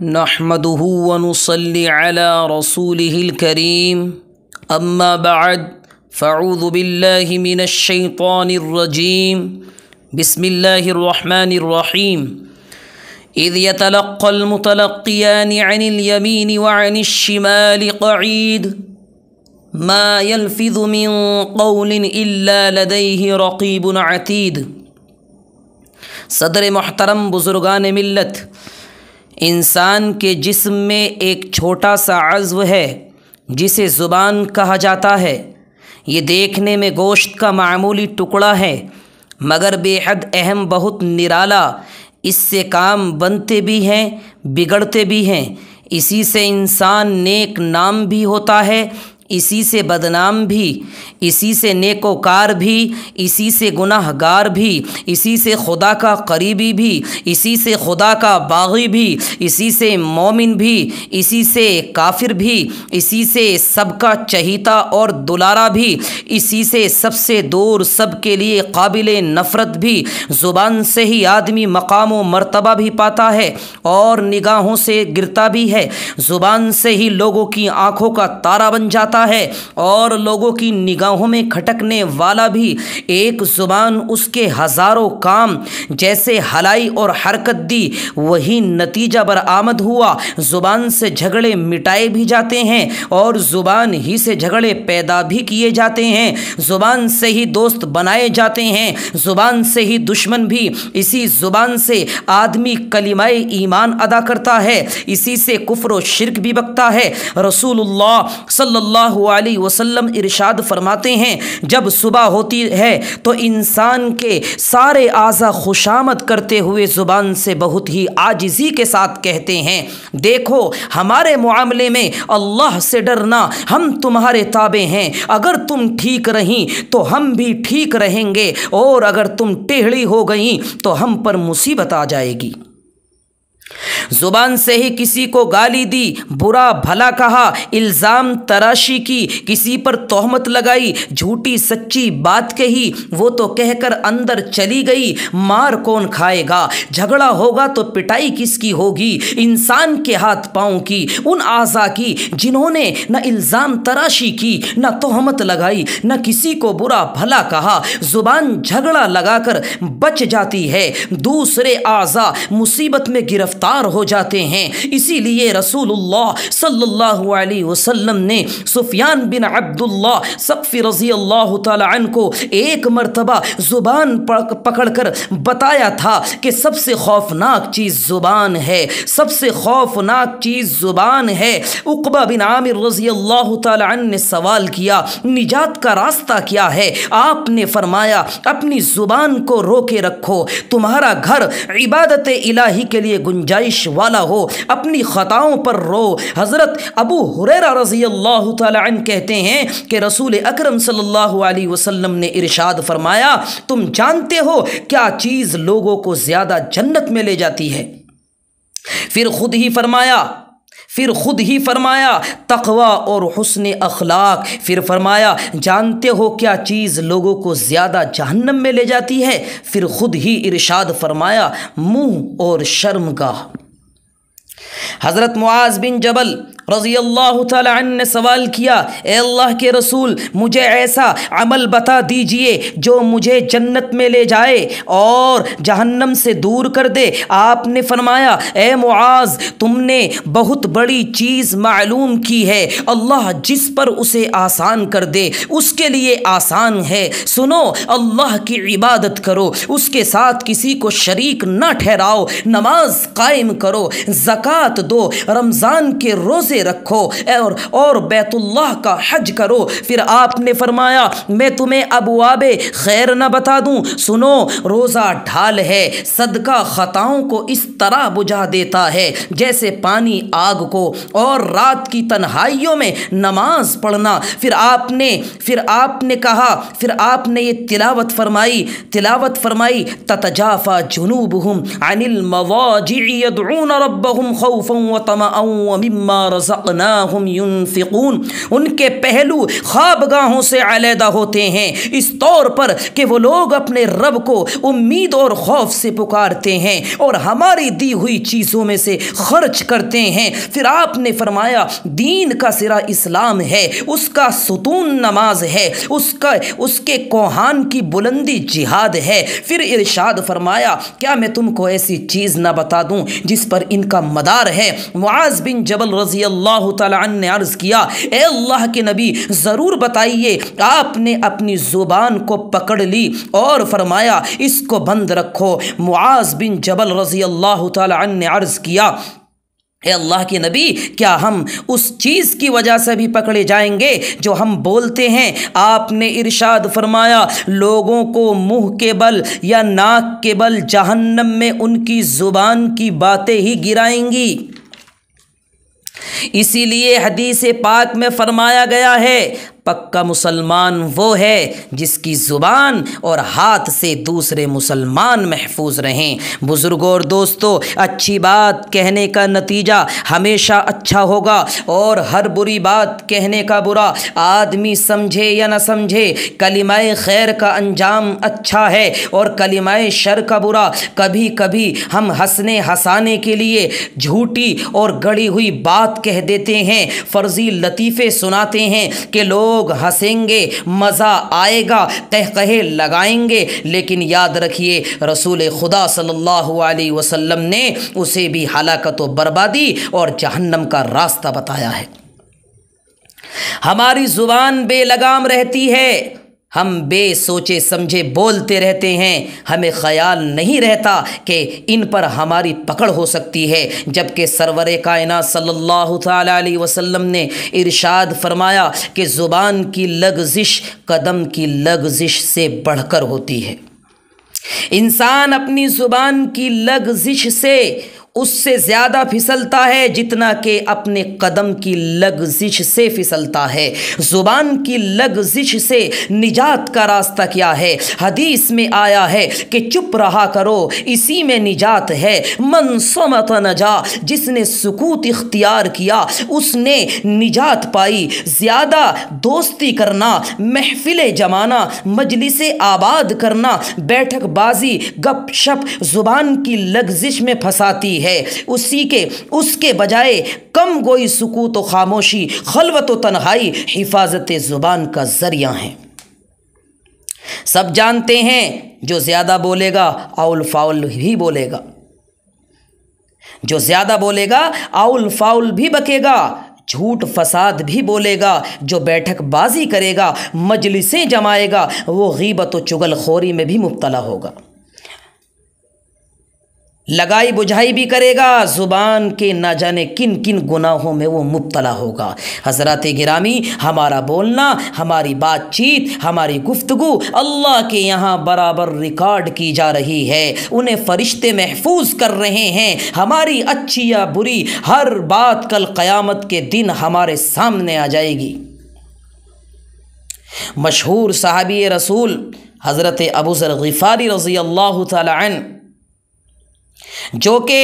नहमदुहु व नुसल्ली अला रसूलिहिल करीम अम्मा बअद फ़अऊज़ु बिल्लाहि मिनश शैतानिर रजीम बिस्मिल्लाहिर रहमानिर रहीम इज़ यतलक़्क़ल मुतलक़्क़ियानि अनिल यमीनि व अनिश शिमालि क़ईद मा यल्फ़िज़ु मिन क़ौलिन इल्ला लदैहि रक़ीबुन अतीद। सदर मोहतरम बुज़ुर्गान मिल्लत, इंसान के जिस्म में एक छोटा सा अज़्व है जिसे ज़ुबान कहा जाता है। ये देखने में गोश्त का मामूली टुकड़ा है मगर बेहद अहम, बहुत निराला। इससे काम बनते भी हैं, बिगड़ते भी हैं। इसी से इंसान नेक नाम भी होता है, इसी से बदनाम भी, इसी से नेकोकार भी, इसी से गुनाहगार भी, इसी से खुदा का करीबी भी, इसी से खुदा का बागी भी, इसी से मोमिन भी, इसी से काफिर भी, इसी से सबका चहीता और दुलारा भी, इसी से सबसे दूर, सबके लिए काबिले नफ़रत भी। ज़ुबान से ही आदमी मकाम व मर्तबा भी पाता है और निगाहों से गिरता भी है। ज़ुबान से ही लोगों की आँखों का तारा बन जाता है और लोगों की निगाहों में खटकने वाला भी। एक ज़ुबान उसके हज़ारों काम जैसे हलाई और हरकत दी, वही नतीजा बरामद हुआ। ज़ुबान से झगड़े मिटाए भी जाते हैं और ज़ुबान ही से झगड़े पैदा भी किए जाते हैं। ज़ुबान से ही दोस्त बनाए जाते हैं, ज़ुबान से ही दुश्मन भी। इसी ज़ुबान से आदमी कलिमाए ईमान अदा करता है, इसी से कुफ्र व शिर्क भी बकता है। रसूलुल्लाह सल्लल्लाहु अलैहि वसल्लम इरशाद फरमाते हैं, जब सुबह होती है तो इंसान के सारे आज़ा खुशामद करते हुए ज़ुबान से बहुत ही आजिज़ी के साथ कहते हैं, देखो हमारे मुआमले में अल्लाह से डरना, हम तुम्हारे ताबे हैं। अगर तुम ठीक रहीं तो हम भी ठीक रहेंगे और अगर तुम टेढ़ी हो गई तो हम पर मुसीबत आ जाएगी। ज़ुबान से ही किसी को गाली दी, बुरा भला कहा, इल्ज़ाम तराशी की, किसी पर तोहमत लगाई, झूठी सच्ची बात कही, वो तो कहकर अंदर चली गई। मार कौन खाएगा? झगड़ा होगा तो पिटाई किसकी होगी? इंसान के हाथ पाँव की, उन आज़ा की जिन्होंने न इल्ज़ाम तराशी की, न तोहमत लगाई, न किसी को बुरा भला कहा। ज़ुबान झगड़ा लगाकर बच जाती है, दूसरे आज़ा मुसीबत में गिरफ्तार हो जाते हैं। इसीलिए रसूलुल्लाह सल्लल्लाहु अलैहि वसल्लम ने सुफियान बिन अब्दुल्लाह सक़फ़ी रज़ी अल्लाह तआला अन्हु को एक मर्तबा ज़ुबान पकड़कर बताया था कि सबसे खौफनाक चीज़ ज़ुबान है, सबसे खौफनाक चीज़ ज़ुबान है। उक़बा बिन आमिर रज़ी अल्लाह तआला अन्हु ने सवाल किया, निजात का रास्ता क्या है? आपने फरमाया, अपनी ज़ुबान को रोके रखो, तुम्हारा घर इबादत इलाही के लिए गुंजाइश वाला हो, अपनी ख़ताओं पर रो। हज़रत अबू हुरैरा रज़ी अल्लाह तआला अन्हु कहते हैं कि रसूल अकरम सल्लल्लाहु अलैहि वसल्लम ने इरशाद फरमाया, तुम जानते हो क्या चीज़ लोगों को ज़्यादा जन्नत में ले जाती है? फिर खुद ही फरमाया तक़वा और हुस्न अखलाक। फिर फरमाया, जानते हो क्या चीज़ लोगों को ज़्यादा जहन्नम में ले जाती है? फिर खुद ही इरशाद फरमाया, मुँह और शर्मगाह। हज़रत मुआज़ बिन जबल रज़ी अल्लाह तआला अन्हु ने सवाल किया, ए अल्लाह के रसूल, मुझे ऐसा अमल बता दीजिए जो मुझे जन्नत में ले जाए और जहन्नम से दूर कर दे। आपने फरमाया, ए मुआज़, तुमने बहुत बड़ी चीज़ मालूम की है। अल्लाह जिस पर उसे आसान कर दे उसके लिए आसान है। सुनो, अल्लाह की इबादत करो, उसके साथ किसी को शरीक न ठहराओ, नमाज कायम करो, ज़कात दो, रमज़ान के रोज़े रखो और बैतुल्लाह का हज करो। फिर आपने फरमाया, मैं तुम्हें अबवाबे खैर न बता दूं? सुनो, रोज़ा ढाल है, सदका खताओं को इस तरह बुझा देता है जैसे पानी आग को, और रात की तन्हाइयों में नमाज पढ़ना। फिर आपने कहा, फिर आपने ये तिलावत फरमाई, ततजाफा जुनूबुहुम अनिल मवाजि'i यदऊन रब्बहुम खौफन व तमअन व मिम्मा रज़क़नाहुम युनफ़िक़ून। उनके पहलू ख्वाबगाहों से अलहदा होते हैं इस तौर पर कि वो लोग अपने रब को उम्मीद और खौफ से पुकारते हैं और हमारी दी हुई चीज़ों में से खर्च करते हैं। फिर आपने फरमाया दीन का सिरा इस्लाम है, उसका सुतून नमाज है, उसके कोहान की बुलंदी जिहाद है। फिर इरशाद फरमाया क्या मैं तुमको ऐसी चीज़ ना बता दूं जिस पर इनका मदार है। मुआज़ बिन जबल रज़ी अल्लाह तआला अन्हु ने अर्ज़ किया, ए अल्लाह के नबी ज़रूर बताइए। आपने अपनी ज़ुबान को पकड़ ली और फरमाया इसको बंद रखो। मुआज़ बिन जबल रज़ी अल्लाह तआला अन्हु ने अर्ज़ किया, ए अल्लाह के नबी क्या हम उस चीज़ की वजह से भी पकड़े जाएंगे जो हम बोलते हैं। आपने इरशाद फरमाया लोगों को मुंह के बल या नाक के बल जहन्नम में उनकी ज़ुबान की बातें ही गिराएंगी। इसीलिए हदीस पाक में फरमाया गया है पक्का मुसलमान वो है जिसकी ज़ुबान और हाथ से दूसरे मुसलमान महफूज रहें। बुज़ुर्गों और दोस्तों, अच्छी बात कहने का नतीजा हमेशा अच्छा होगा और हर बुरी बात कहने का बुरा। आदमी समझे या न समझे, कलिमाए खैर का अंजाम अच्छा है और कलिमाए शर का बुरा। कभी कभी हम हंसने हंसाने के लिए झूठी और गढ़ी हुई बात कह देते हैं, फ़र्ज़ी लतीफ़े सुनाते हैं कि लोग हंसेंगे, मज़ा आएगा, कहकहे लगाएंगे। लेकिन याद रखिए रसूल खुदा सल्लल्लाहु अलैहि वसल्लम ने उसे भी हलाकत व बर्बादी और जहन्नम का रास्ता बताया है। हमारी ज़ुबान बेलगाम रहती है, हम बेसोचे समझे बोलते रहते हैं, हमें ख़याल नहीं रहता कि इन पर हमारी पकड़ हो सकती है। जबकि सरवरे कायनात सल्लल्लाहु तआला अलैहि वसल्लम ने इरशाद फरमाया कि ज़ुबान की लग़ज़िश कदम की लग़ज़िश से बढ़कर होती है। इंसान अपनी ज़ुबान की लग़ज़िश से उससे ज़्यादा फिसलता है जितना कि अपने कदम की लग़ज़िश से फिसलता है। ज़ुबान की लग़ज़िश से निजात का रास्ता क्या है? हदीस में आया है कि चुप रहा करो, इसी में निजात है। मन समत नजा, जिसने सुकूत इख्तियार किया उसने निजात पाई। ज़्यादा दोस्ती करना, महफिल जमाना, मजलिसे आबाद करना, बैठकबाजी, गपशप ज़ुबान की लग़ज़िश में फंसाती है। उसके बजाय कम गोई, सुकूत व खामोशी, खलवत व तन्हाई हिफाजत ज़ुबान का ज़रिया है। सब जानते हैं जो ज़्यादा बोलेगा आउल फाउल भी बोलेगा, जो ज़्यादा बोलेगा आउल फाउल भी बकेगा, झूठ फसाद भी बोलेगा। जो बैठकबाजी करेगा, मजलिसें जमाएगा, वो गीबत व चुगलखोरी में भी मुब्तला होगा। लगाई बुझाई भी करेगा, ज़ुबान के न जाने किन किन गुनाहों में वो मुब्तला होगा। हज़रात गिरामी, हमारा बोलना, हमारी बातचीत, हमारी गुफ्तगू अल्लाह के यहाँ बराबर रिकॉर्ड की जा रही है। उन्हें फ़रिश्ते महफूज कर रहे हैं। हमारी अच्छी या बुरी हर बात कल क़यामत के दिन हमारे सामने आ जाएगी। मशहूर सहाबी रसूल हज़रत अबू ज़र ग़िफ़ारी रज़ी अल्लाह तआला अन्हु, जो कि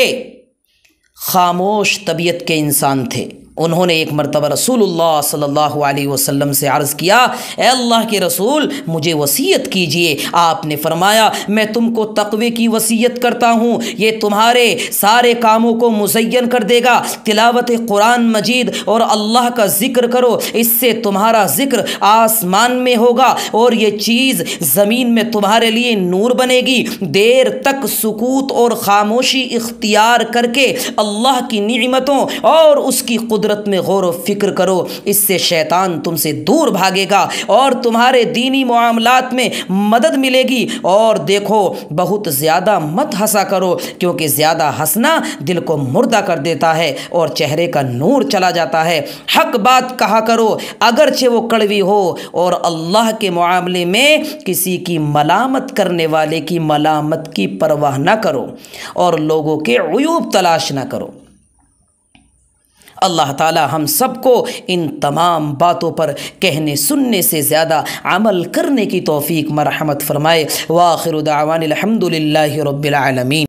खामोश तबीयत के इंसान थे, उन्होंने एक मरतबा रसूलुल्लाह सल्लल्लाहु अलैहि वसल्लम से अर्ज़ किया, ए अल्लाह के रसूल मुझे वसीयत कीजिए। आपने फरमाया मैं तुमको तक़वे की वसीयत करता हूँ, ये तुम्हारे सारे कामों को मुज़य्यन कर देगा। तिलावत कुरान मजीद और अल्लाह का ज़िक्र करो, इससे तुम्हारा ज़िक्र आसमान में होगा और ये चीज़ ज़मीन में तुम्हारे लिए नूर बनेगी। देर तक सुकूत और ख़ामोशी इख्तियार करके अल्लाह की निअमतों और उसकी कुदरत में गौर व फिक्र करो, इससे शैतान तुमसे दूर भागेगा और तुम्हारे दीनी मामलात में मदद मिलेगी। और देखो बहुत ज़्यादा मत हंसा करो, क्योंकि ज़्यादा हंसना दिल को मुर्दा कर देता है और चेहरे का नूर चला जाता है। हक बात कहा करो अगरचे वो कड़वी हो, और अल्लाह के मामले में किसी की मलामत करने वाले की मलामत की परवाह ना करो और लोगों के उयूब तलाश ना करो। अल्लाह ताला हम सबको इन तमाम बातों पर कहने सुनने से ज़्यादा अमल करने की तौफ़ीक मरहमत फ़रमाए। व आखिरु दावानिल हम्दुलिल्लाहि रब्बिल आलमीन।